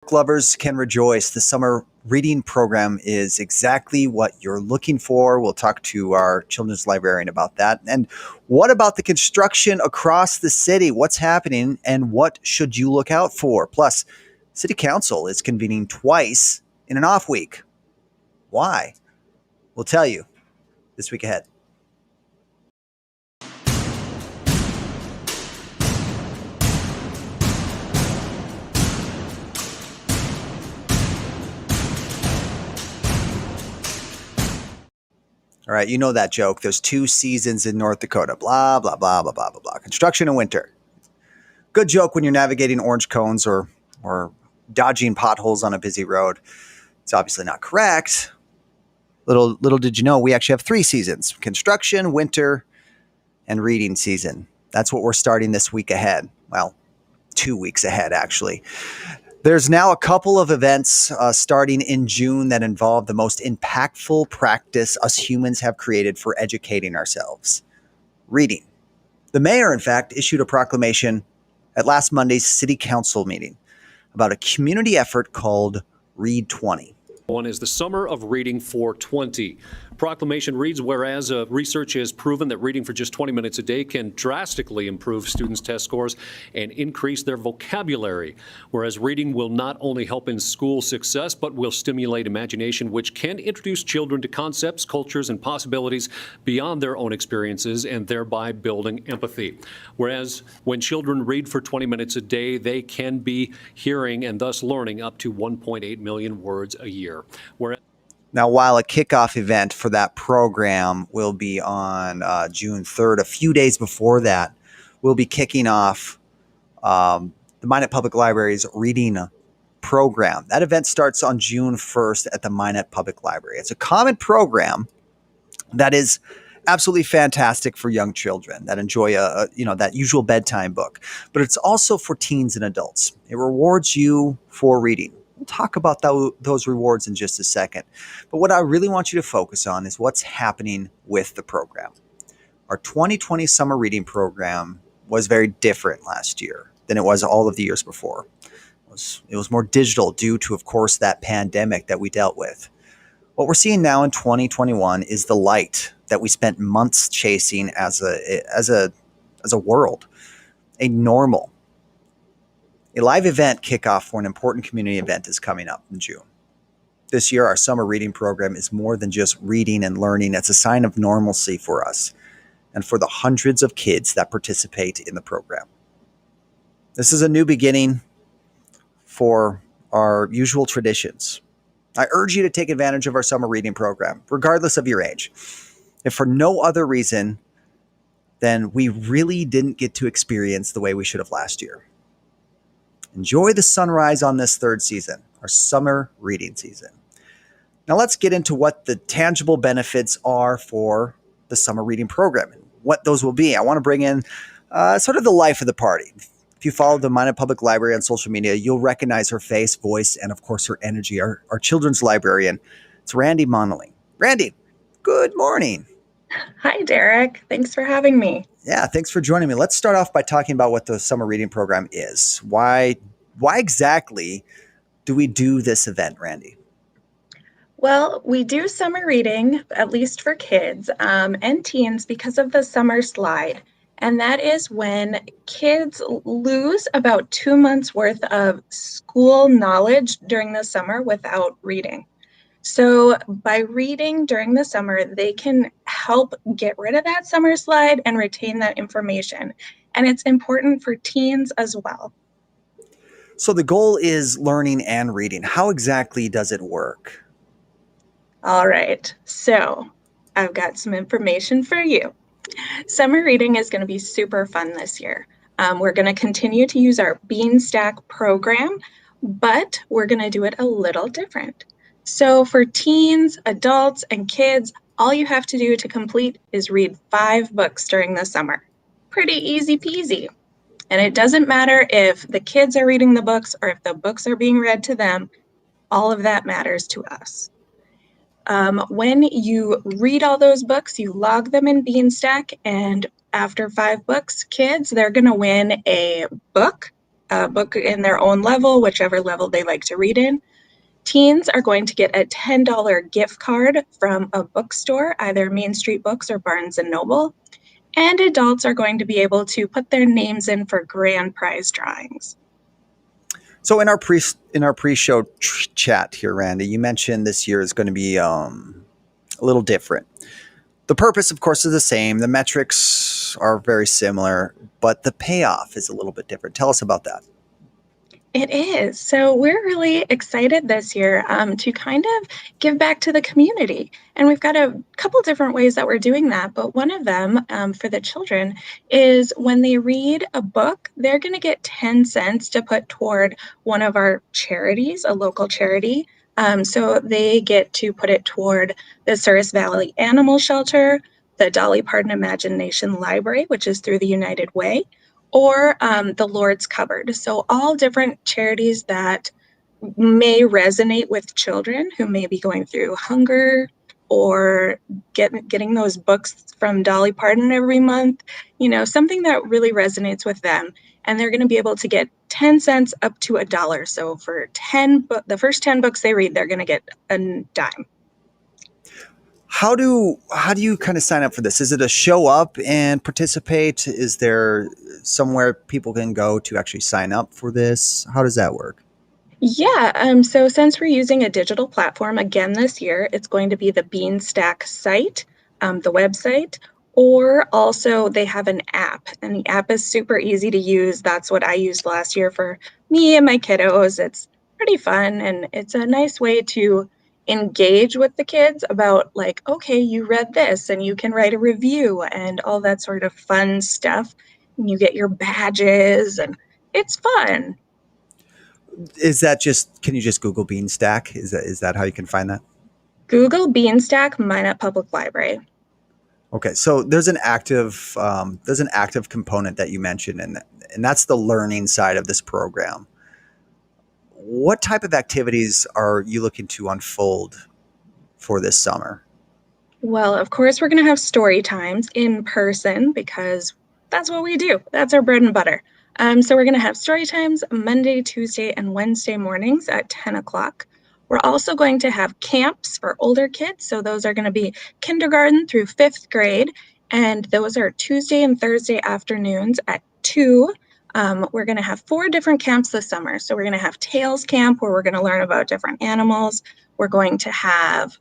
Book lovers can rejoice. The summer reading program is exactly what you're looking for. We'll talk to our children's librarian about that. And what about the construction across the city? What's happening and what should you look out for? Plus, City Council is convening twice in an off week. Why? We'll tell you this week ahead. All right, you know that joke. There's two seasons in North Dakota. Blah, blah, blah, blah, blah, blah, blah. Construction and winter. Good joke when you're navigating orange cones or dodging potholes on a busy road. It's obviously not correct. Little did you know, we actually have three seasons: construction, winter, and reading season. That's what we're starting this week ahead. Well, 2 weeks ahead, actually. There's now a couple of events starting in June that involve the most impactful practice us humans have created for educating ourselves: reading. The mayor, in fact, issued a proclamation at last Monday's City Council meeting about a community effort called Read 20. One is the Summer of Reading for 20. Proclamation reads, whereas research has proven that reading for just 20 minutes a day can drastically improve students' test scores and increase their vocabulary. Whereas reading will not only help in school success, but will stimulate imagination, which can introduce children to concepts, cultures, and possibilities beyond their own experiences, and thereby building empathy. Whereas when children read for 20 minutes a day, they can be hearing and thus learning up to 1.8 million words a year. Now, while a kickoff event for that program will be on June 3rd, a few days before that, we'll be kicking off the Minot Public Library's reading program. That event starts on June 1st at the Minot Public Library. It's a common program that is absolutely fantastic for young children that enjoy that usual bedtime book, but it's also for teens and adults. It rewards you for reading. We'll talk about those rewards in just a second. But what I really want you to focus on is what's happening with the program. Our 2020 summer reading program was very different last year than it was all of the years before. It was more digital due to, of course, that pandemic that we dealt with. What we're seeing now in 2021 is the light that we spent months chasing as a world, a normal. A live event kickoff for an important community event is coming up in June. This year, our summer reading program is more than just reading and learning. It's a sign of normalcy for us and for the hundreds of kids that participate in the program. This is a new beginning for our usual traditions. I urge you to take advantage of our summer reading program, regardless of your age. If for no other reason than we really didn't get to experience the way we should have last year. Enjoy the sunrise on this third season, our summer reading season. Now let's get into what the tangible benefits are for the summer reading program and what those will be. I want to bring in sort of the life of the party. If you follow the Minot Public Library on social media, you'll recognize her face, voice, and of course her energy. Our children's librarian, it's Randy Moneling. Randy, good morning. Hi, Derek. Thanks for having me. Yeah, thanks for joining me. Let's start off by talking about what the summer reading program is. Why exactly do we do this event, Randy? Well, we do summer reading, at least for kids and teens, because of the summer slide. And that is when kids lose about 2 months worth of school knowledge during the summer without reading. So by reading during the summer, they can help get rid of that summer slide and retain that information. And it's important for teens as well. So the goal is learning and reading. How exactly does it work? All right, so I've got some information for you. Summer reading is going to be super fun this year. We're going to continue to use our Beanstack program, but we're going to do it a little different. So for teens, adults, and kids, all you have to do to complete is read 5 books during the summer. Pretty easy peasy. And it doesn't matter if the kids are reading the books or if the books are being read to them. All of that matters to us. When you read all those books, you log them in Beanstack, and after 5 books, kids, they're going to win a book, a book in their own level, whichever level they like to read in. Teens are going to get a $10 gift card from a bookstore, either Main Street Books or Barnes and Noble. And adults are going to be able to put their names in for grand prize drawings. So in our pre-show chat here, Randy, you mentioned this year is going to be a little different. The purpose, of course, is the same. The metrics are very similar, but the payoff is a little bit different. Tell us about that. It is. So we're really excited this year to kind of give back to the community. And we've got a couple different ways that we're doing that. But one of them for the children is when they read a book, they're going to get 10 cents to put toward one of our charities, a local charity. So they get to put it toward the Souris Valley Animal Shelter, the Dolly Parton Imagination Library, which is through the United Way, or the Lord's Cupboard. So all different charities that may resonate with children who may be going through hunger or getting those books from Dolly Parton every month, something that really resonates with them. And they're going to be able to get 10 cents up to $1. So for the first 10 books they read, they're going to get a dime. How do you kind of sign up for this? Is it a show up and participate? Is there somewhere people can go to actually sign up for this? How does that work? Yeah, so since we're using a digital platform again this year, it's going to be the Beanstack site, the website, or also they have an app, and the app is super easy to use. That's what I used last year for me and my kiddos. It's pretty fun, and it's a nice way to engage with the kids about like, okay, you read this, and you can write a review and all that sort of fun stuff. And you get your badges, and it's fun. Is that can you just Google Beanstack? Is that how you can find that? Google Beanstack Minot Public Library. Okay, so there's an active component that you mentioned, and that's the learning side of this program. What type of activities are you looking to unfold for this summer? Well, of course, we're going to have story times in person because that's what we do. That's our bread and butter. So we're going to have story times Monday, Tuesday, and Wednesday mornings at 10 o'clock. We're also going to have camps for older kids. So those are going to be kindergarten through 5th grade. And those are Tuesday and Thursday afternoons at 2. We're going to have 4 different camps this summer. So we're going to have Tales Camp, where we're going to learn about different animals. We're going to have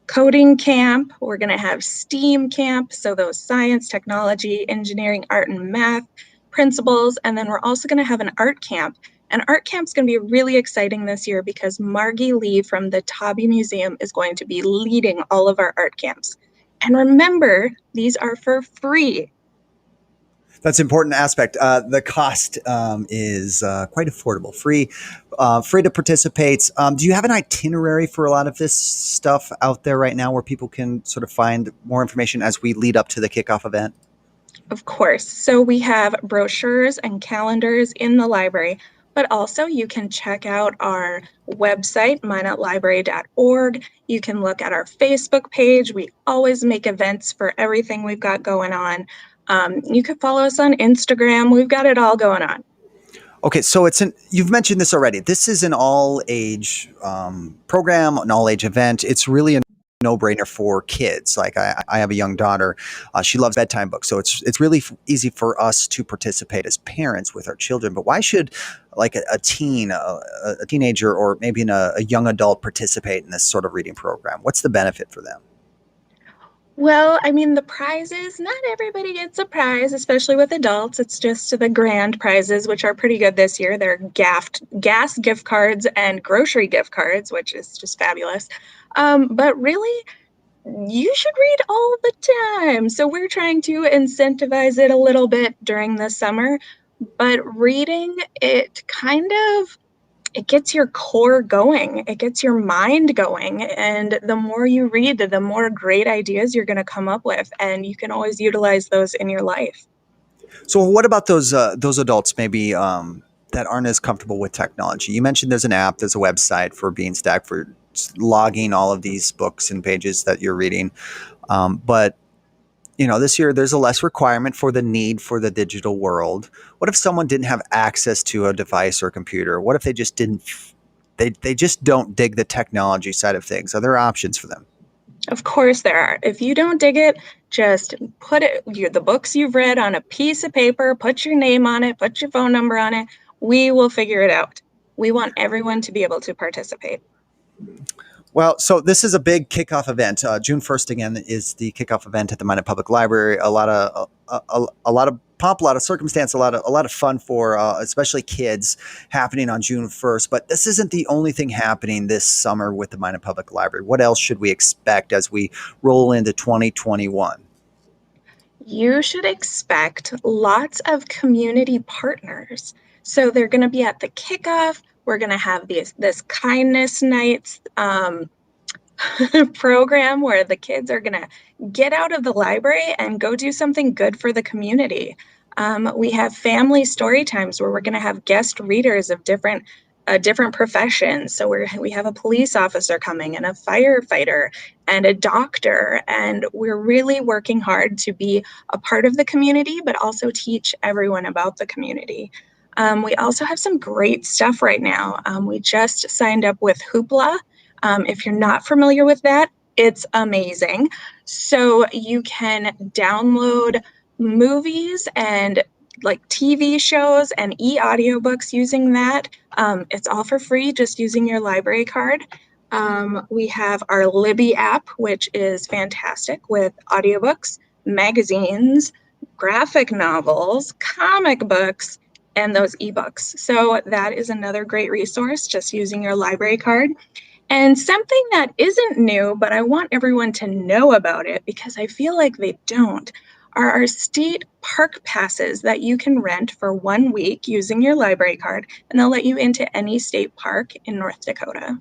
coding camp. We're going to have STEAM camp. So those science, technology, engineering, art, and math principles. And then we're also going to have an art camp. And art camp's going to be really exciting this year because Margie Lee from the Tobby Museum is going to be leading all of our art camps. And remember, these are for free. That's an important aspect. The cost is quite affordable, free to participate. Do you have an itinerary for a lot of this stuff out there right now where people can sort of find more information as we lead up to the kickoff event? Of course. So we have brochures and calendars in the library, but also you can check out our website, minotlibrary.org. You can look at our Facebook page. We always make events for everything we've got going on. You can follow us on Instagram. We've got it all going on. Okay, so you've mentioned this already. This is an all-age program, an all-age event. It's really a no-brainer for kids. Like I have a young daughter. She loves bedtime books. So it's really easy for us to participate as parents with our children. But why should like a teen, a teenager, or maybe a young adult participate in this sort of reading program? What's the benefit for them? Well, I mean, the prizes, not everybody gets a prize, especially with adults. It's just the grand prizes, which are pretty good this year. They're gas gift cards and grocery gift cards, which is just fabulous. But really, you should read all the time. So we're trying to incentivize it a little bit during the summer. But reading, it gets your core going. It gets your mind going. And the more you read, the more great ideas you're going to come up with. And you can always utilize those in your life. So what about those adults maybe that aren't as comfortable with technology? You mentioned there's an app, there's a website for Beanstack for logging all of these books and pages that you're reading. But this year there's a less requirement for the need for the digital world. What if someone didn't have access to a device or computer? What if they just didn't, they just don't dig the technology side of things? Are there options for them? Of course there are. If you don't dig it, just put the books you've read on a piece of paper, put your name on it, put your phone number on it. We will figure it out. We want everyone to be able to participate. Well, so this is a big kickoff event. June 1st again is the kickoff event at the Minot Public Library. A lot of pomp, a lot of circumstance, a lot of fun for especially kids happening on June 1st. But this isn't the only thing happening this summer with the Minot Public Library. What else should we expect as we roll into 2021? You should expect lots of community partners. So they're going to be at the kickoff. We're going to have this kindness nights program where the kids are going to get out of the library and go do something good for the community. We have family story times where we're going to have guest readers of different professions. So we have a police officer coming and a firefighter and a doctor, and we're really working hard to be a part of the community, but also teach everyone about the community. We also have some great stuff right now. We just signed up with Hoopla. If you're not familiar with that, it's amazing. So you can download movies and like TV shows and e-audiobooks using that. It's all for free, just using your library card. We have our Libby app, which is fantastic with audiobooks, magazines, graphic novels, comic books, and those ebooks. So that is another great resource, just using your library card. And something that isn't new, but I want everyone to know about it because I feel like they don't, are our state park passes that you can rent for 1 week using your library card, and they'll let you into any state park in North Dakota.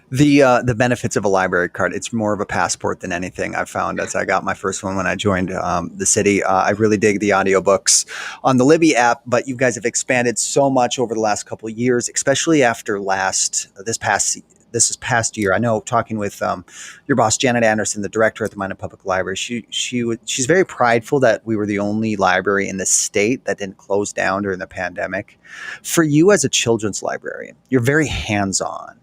The benefits of a library card, it's more of a passport than anything. I've found as I got my first one when I joined the city. I really dig the audiobooks on the Libby app, but you guys have expanded so much over the last couple of years, especially after this past year. I know, talking with your boss, Janet Anderson, the director at the Minot Public Library, she's very prideful that we were the only library in the state that didn't close down during the pandemic. For you as a children's librarian, you're very hands-on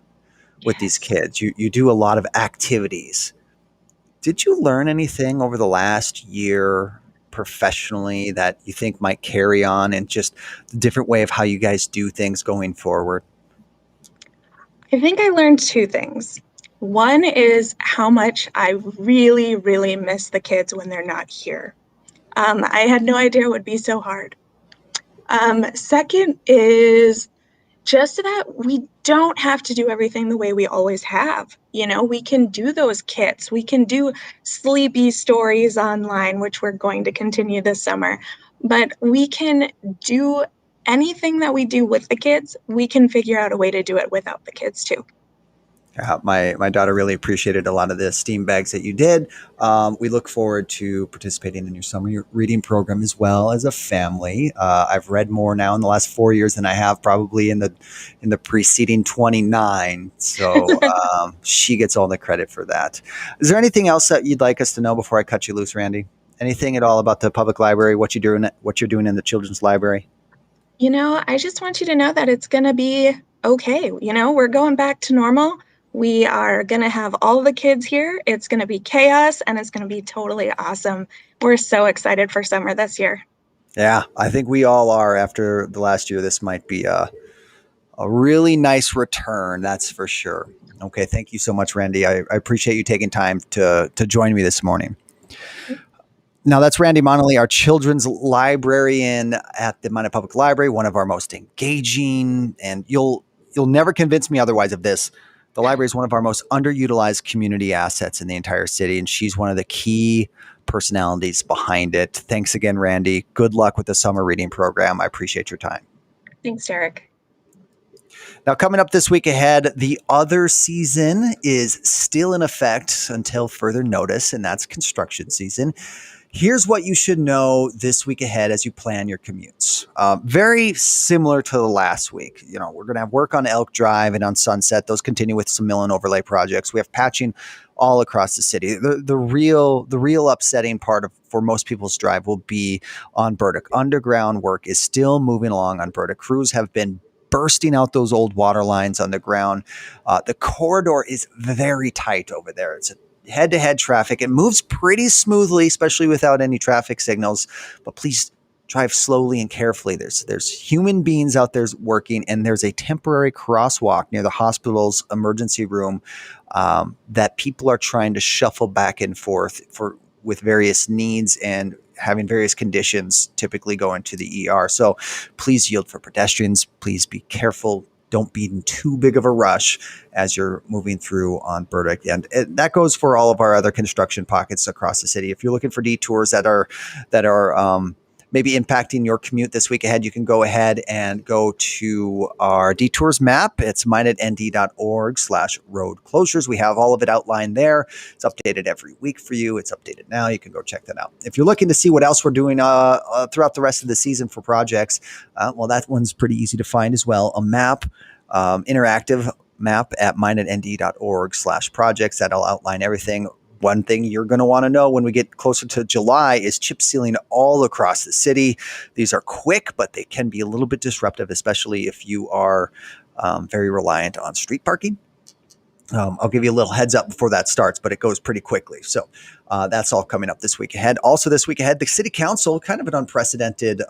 with these kids. You do a lot of activities. Did you learn anything over the last year professionally that you think might carry on, and just the different way of how you guys do things going forward? I think I learned two things. One is how much I really, really miss the kids when they're not here. I had no idea it would be so hard. Second is just that we don't have to do everything the way we always have. We can do those kits. We can do sleepy stories online, which we're going to continue this summer. But we can do anything that we do with the kids. We can figure out a way to do it without the kids too. My daughter really appreciated a lot of the steam bags that you did. We look forward to participating in your summer reading program as well as a family. I've read more now in the last 4 years than I have probably in the preceding 29. So she gets all the credit for that. Is there anything else that you'd like us to know before I cut you loose, Randy? Anything at all about the public library? What you're doing in the children's library? I just want you to know that it's going to be okay. We're going back to normal. We are going to have all the kids here. It's going to be chaos, and it's going to be totally awesome. We're so excited for summer this year. Yeah, I think we all are. After the last year, this might be a really nice return. That's for sure. Okay. Thank you so much, Randy. I appreciate you taking time to join me this morning. Now, that's Randy Monley, our children's librarian at the Minot Public Library, one of our most engaging, and you'll never convince me otherwise of this. The library is one of our most underutilized community assets in the entire city, and she's one of the key personalities behind it. Thanks again, Randy. Good luck with the summer reading program. I appreciate your time. Thanks, Derek. Now, coming up this week ahead, the other season is still in effect until further notice, and that's construction season. Here's what you should know this week ahead as you plan your commutes. Very similar to the last week. We're going to have work on Elk Drive and on Sunset. Those continue with some mill and overlay projects. We have patching all across the city. The real upsetting part for most people's drive will be on Burdick. Underground work is still moving along on Burdick. Crews have been bursting out those old water lines on the ground. The corridor is very tight over there. It's a head-to-head traffic. It moves pretty smoothly, especially without any traffic signals, but please drive slowly and carefully. There's human beings out there working, and there's a temporary crosswalk near the hospital's emergency room that people are trying to shuffle back and forth with various needs and having various conditions typically go into the ER. So please yield for pedestrians. Please be careful. Don't be in too big of a rush as you're moving through on Burdick. And that goes for all of our other construction pockets across the city. If you're looking for detours that are maybe impacting your commute this week ahead, you can go ahead and go to our detours map. It's minetnd.org/road closures. We have all of it outlined there. It's updated every week for you. It's updated now. You can go check that out. If you're looking to see what else we're doing throughout the rest of the season for projects, well, that one's pretty easy to find as well. A map, interactive map at minetnd.org/projects. That'll outline everything. One thing you're going to want to know when we get closer to July is chip sealing all across the city. These are quick, but they can be a little bit disruptive, especially if you are very reliant on street parking. I'll give you a little heads up before that starts, but it goes pretty quickly. So that's all coming up this week ahead. Also this week ahead, the city council, kind of an unprecedented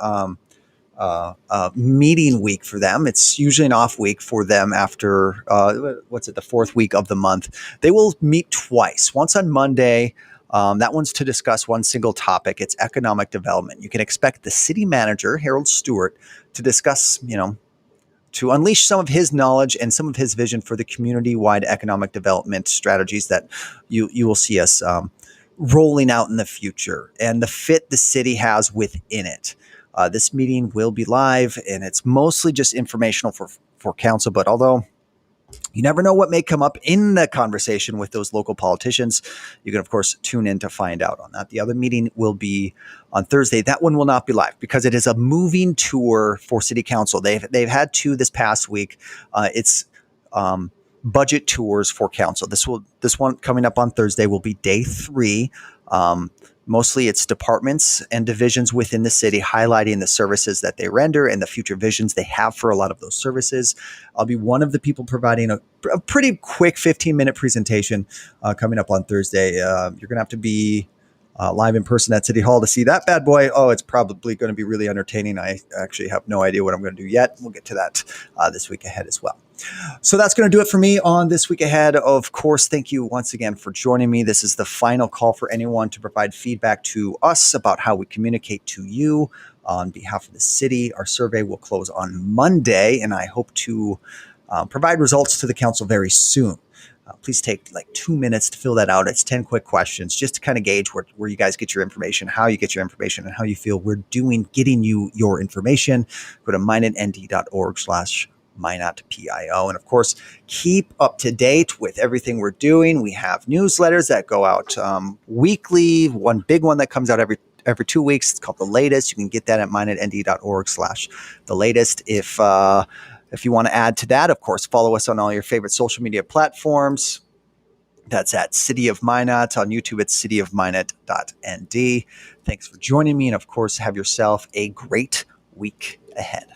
meeting week for them. It's usually an off week for them after, the fourth week of the month. They will meet twice, once on Monday. That one's to discuss one single topic. It's economic development. You can expect the city manager, Harold Stewart, to discuss, to unleash some of his knowledge and some of his vision for the community-wide economic development strategies that you will see us rolling out in the future and the fit the city has within it. This meeting will be live, and it's mostly just informational for council. But although you never know what may come up in the conversation with those local politicians, you can, of course, tune in to find out on that. The other meeting will be on Thursday. That one will not be live because it is a moving tour for city council. They've had two this past week. It's budget tours for council. This one coming up on Thursday will be day 3. Mostly it's departments and divisions within the city highlighting the services that they render and the future visions they have for a lot of those services. I'll be one of the people providing a pretty quick 15-minute presentation coming up on Thursday. You're going to have to be live in person at City Hall to see that bad boy. Oh, it's probably going to be really entertaining. I actually have no idea what I'm going to do yet. We'll get to that this week ahead as well. So that's going to do it for me on This Week Ahead. Of course, thank you once again for joining me. This is the final call for anyone to provide feedback to us about how we communicate to you on behalf of the city. Our survey will close on Monday, and I hope to provide results to the council very soon. Please take like 2 minutes to fill that out. It's 10 quick questions just to kind of gauge where you guys get your information, how you get your information, and how you feel we're doing getting you your information. Go to minetnd.org/minotpio. And of course, keep up to date with everything we're doing. We have newsletters that go out weekly. One big one that comes out every 2 weeks. It's called The Latest. You can get that at minetnd.org/the latest. If you want to add to that, of course, follow us on all your favorite social media platforms. That's at City of Minot. On YouTube, it's cityofminot.nd. Thanks for joining me. And of course, have yourself a great week ahead.